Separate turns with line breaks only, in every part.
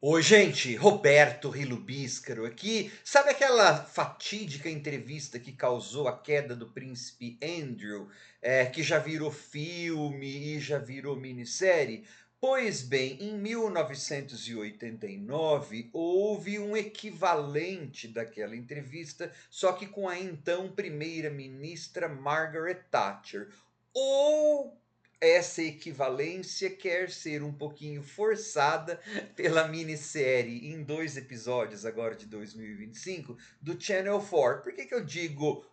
Oi, gente, Roberto Rilubíscaro aqui. Sabe aquela fatídica entrevista que causou a queda do príncipe Andrew, que já virou filme e já virou minissérie? Pois bem, em 1989 houve um equivalente daquela entrevista, só que com a então primeira-ministra Margaret Thatcher. Ou essa equivalência quer ser um pouquinho forçada pela minissérie em 2 episódios, agora de 2025, do Channel 4. Por que eu digo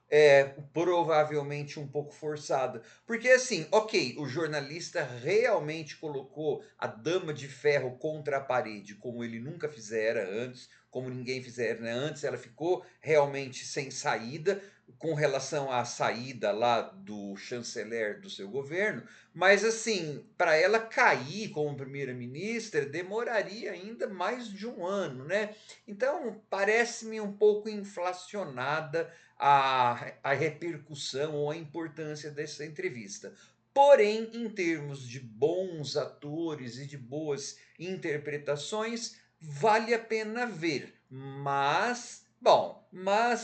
provavelmente um pouco forçado? Porque assim, ok, o jornalista realmente colocou a Dama de Ferro contra a parede, como ele nunca fizera antes, como ninguém fizera, né? Antes ela ficou realmente sem saída com relação à saída lá do chanceler do seu governo, mas assim, para ela cair como primeira-ministra, demoraria ainda mais de um ano, né? Então, parece-me um pouco inflacionada a repercussão ou a importância dessa entrevista. Porém, em termos de bons atores e de boas interpretações, vale a pena ver. Mas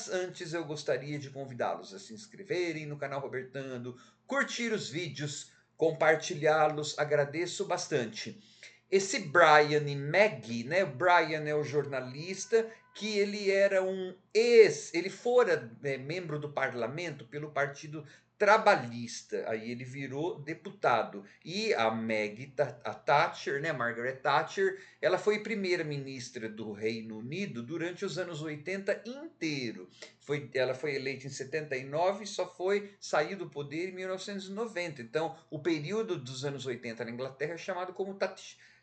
antes eu gostaria de convidá-los a se inscreverem no canal Robertando, curtir os vídeos, compartilhá-los, agradeço bastante. Esse Brian e Maggie, né? O Brian é o jornalista que ele era ele fora membro do parlamento pelo Partido Trabalhista, aí ele virou deputado. E a Maggie, a Thatcher, né, Margaret Thatcher, ela foi primeira-ministra do Reino Unido durante os anos 80 inteiro. Ela foi eleita em 79 e só saiu do poder em 1990. Então, o período dos anos 80 na Inglaterra é chamado como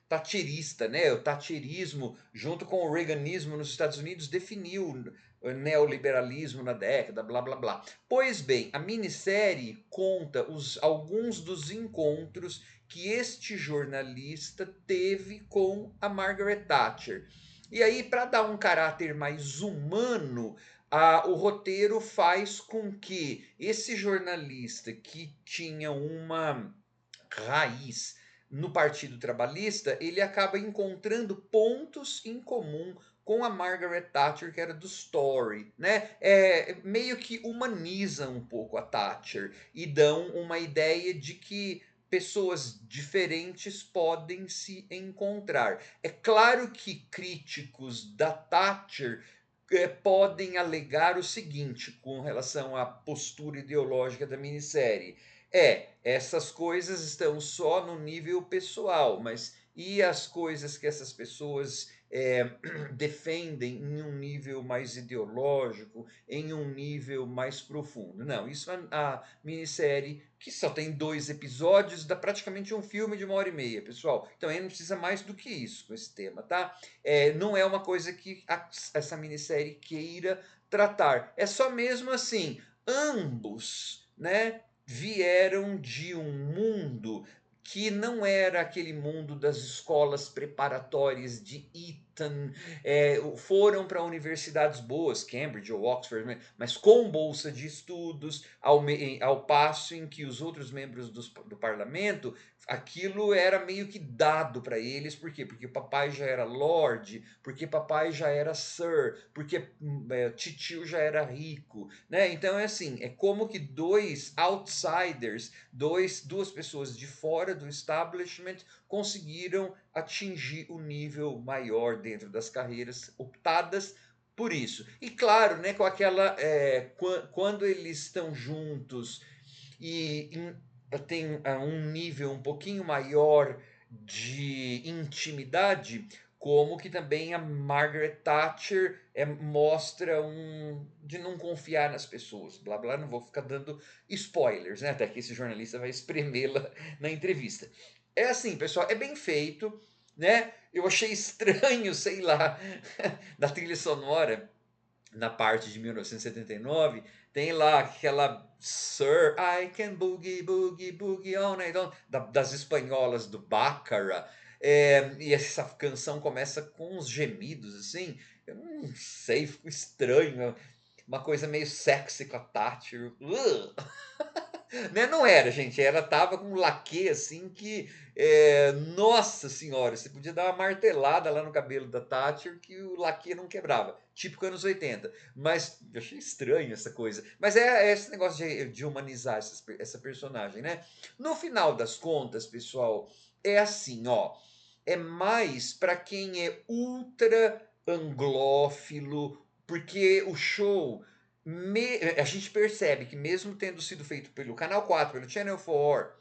thatcherista, né? O thatcherismo, junto com o reaganismo nos Estados Unidos, definiu o neoliberalismo na década, blá blá blá. Pois bem, a minissérie conta alguns dos encontros que este jornalista teve com a Margaret Thatcher. E aí, para dar um caráter mais humano, o roteiro faz com que esse jornalista que tinha uma raiz no Partido Trabalhista, ele acaba encontrando pontos em comum com a Margaret Thatcher, que era do Tory, né? Meio que humaniza um pouco a Thatcher e dão uma ideia de que pessoas diferentes podem se encontrar. É claro que críticos da Thatcher podem alegar o seguinte com relação à postura ideológica da minissérie. Essas coisas estão só no nível pessoal, mas e as coisas que essas pessoas defendem em um nível mais ideológico, em um nível mais profundo? Não, isso a minissérie, que só tem 2 episódios, dá praticamente um filme de 1 hora e meia, pessoal. Então aí não precisa mais do que isso com esse tema, tá? Não é uma coisa que essa minissérie queira tratar. É só mesmo assim, ambos, né, vieram de um mundo que não era aquele mundo das escolas preparatórias de Eton, foram para universidades boas, Cambridge ou Oxford, né, mas com bolsa de estudos, ao passo em que os outros membros do parlamento, aquilo era meio que dado para eles. Por quê? Porque papai já era Lord, porque papai já era Sir, porque titio já era rico, né? Então é assim, é como que dois outsiders, duas pessoas de fora do establishment conseguiram atingir o nível maior dentro das carreiras optadas por isso. E claro, né, com aquela quando eles estão juntos e tem um nível um pouquinho maior de intimidade, como que também a Margaret Thatcher mostra de não confiar nas pessoas, blá blá, não vou ficar dando spoilers, né? Até que esse jornalista vai espremê-la na entrevista. É assim, pessoal, é bem feito, né? Eu achei estranho, sei lá, da trilha sonora na parte de 1979, tem lá aquela Sir, I can boogie, boogie, boogie all night long, das espanholas do Baccara. E essa canção começa com uns gemidos assim, eu não sei, ficou estranho, uma coisa meio sexy com a Thatcher. Né? Não era, gente. Ela tava com um laque assim que, nossa senhora, você podia dar uma martelada lá no cabelo da Thatcher que o laque não quebrava. Típico anos 80. Mas eu achei estranho essa coisa. Mas é esse negócio de humanizar essa personagem, né? No final das contas, pessoal, é assim, ó. É mais para quem é ultra anglófilo, porque o show a gente percebe que mesmo tendo sido feito pelo Canal 4, pelo Channel 4,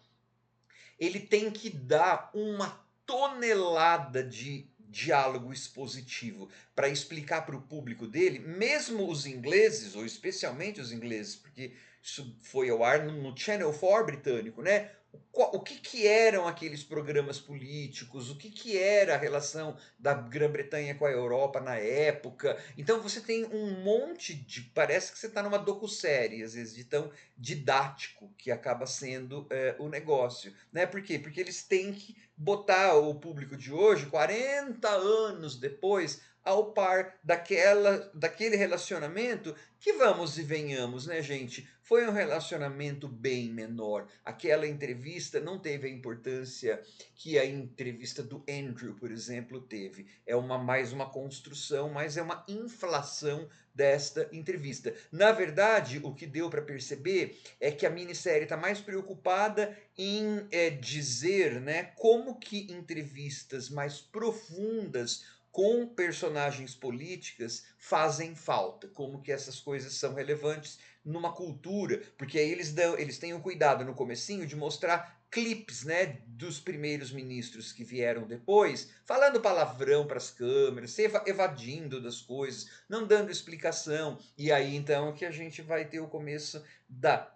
ele tem que dar uma tonelada de diálogo expositivo para explicar para o público dele, mesmo os ingleses, ou especialmente os ingleses, porque isso foi ao ar no Channel 4 britânico, né? O que eram aqueles programas políticos, o que era a relação da Grã-Bretanha com a Europa na época. Então você tem um monte de. Parece que você está numa docu-série, às vezes, de tão didático que acaba sendo o negócio. Né? Por quê? Porque eles têm que botar o público de hoje, 40 anos depois, ao par daquele relacionamento que, vamos e venhamos, né, gente? Foi um relacionamento bem menor. Aquela entrevista não teve a importância que a entrevista do Andrew, por exemplo, teve. É mais uma construção, mas é uma inflação desta entrevista. Na verdade, o que deu para perceber é que a minissérie está mais preocupada em dizer, né, como que entrevistas mais profundas com personagens políticas fazem falta, como que essas coisas são relevantes numa cultura, porque aí eles têm o cuidado no comecinho de mostrar clipes, né, dos primeiros ministros que vieram depois, falando palavrão para as câmeras, se evadindo das coisas, não dando explicação, e aí então que a gente vai ter o começo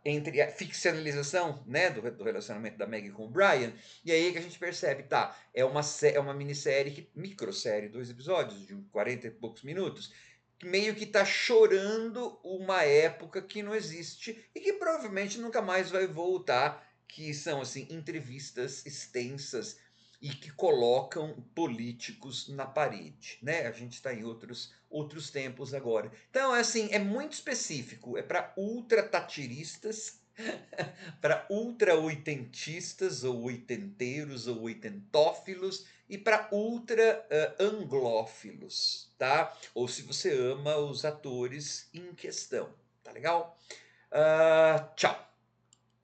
entre a ficcionalização, né, do relacionamento da Maggie com o Brian, e aí que a gente percebe, tá, é uma minissérie, microsérie, 2 episódios de 40 e poucos minutos, que meio que tá chorando uma época que não existe e que provavelmente nunca mais vai voltar, que são assim entrevistas extensas e que colocam políticos na parede, né? A gente está em outros tempos agora. Então, é assim, é muito específico, é para ultra tatiristas, para ultra oitentistas ou oitenteiros ou oitentófilos e para ultra anglófilos, tá? Ou se você ama os atores em questão, tá legal? Tchau.